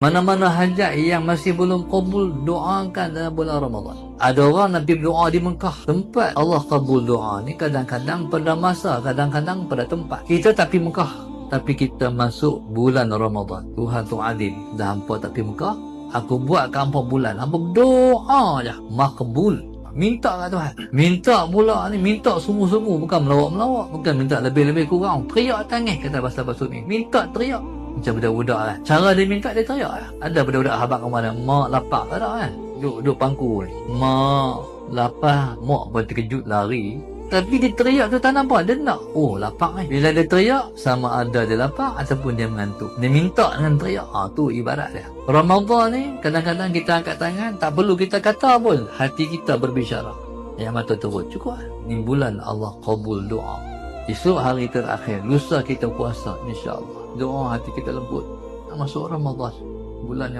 Mana-mana hajat yang masih belum kabul, doakan dalam bulan Ramadan. Ada orang Nabi berdoa di Mekah. Tempat Allah kabul doa ni kadang-kadang pada masa, kadang-kadang pada tempat. Kita tak pergi Mekah, tapi kita masuk bulan Ramadan. Tuhan tu adil. Dah hampa tak pergi Mekah, aku buat ke hampa bulan. Hampa berdoa je, makbul. Minta kat Tuhan. Minta pula ni, minta sungguh-sungguh, bukan melawak-melawak, bukan minta lebih-lebih kurang. Teriak tangis kata bahasa ni. Minta teriak. Macam budak-budak lah. Cara dia minta dia teriak lah. Ada budak-budak habak ke mana, mak lapar tak ada kan. Duduk pangku ni. Mak lapar, mak pun terkejut lari. Tapi dia teriak tu tak nampak, dia nak. Oh lapar ni. Bila dia teriak, sama ada dia lapar ataupun dia mengantuk. Dia minta dengan teriak. Tu ibarat dia. Ramadan ni, kadang-kadang kita angkat tangan, tak perlu kita kata pun. Hati kita berbicara. Yang mata turut. Cukup lah. Ni bulan Allah kabul doa. Esok hari terakhir, lusa kita puasa, insya-Allah. Doa hati kita lembut. Masuk Ramadan, bulan yang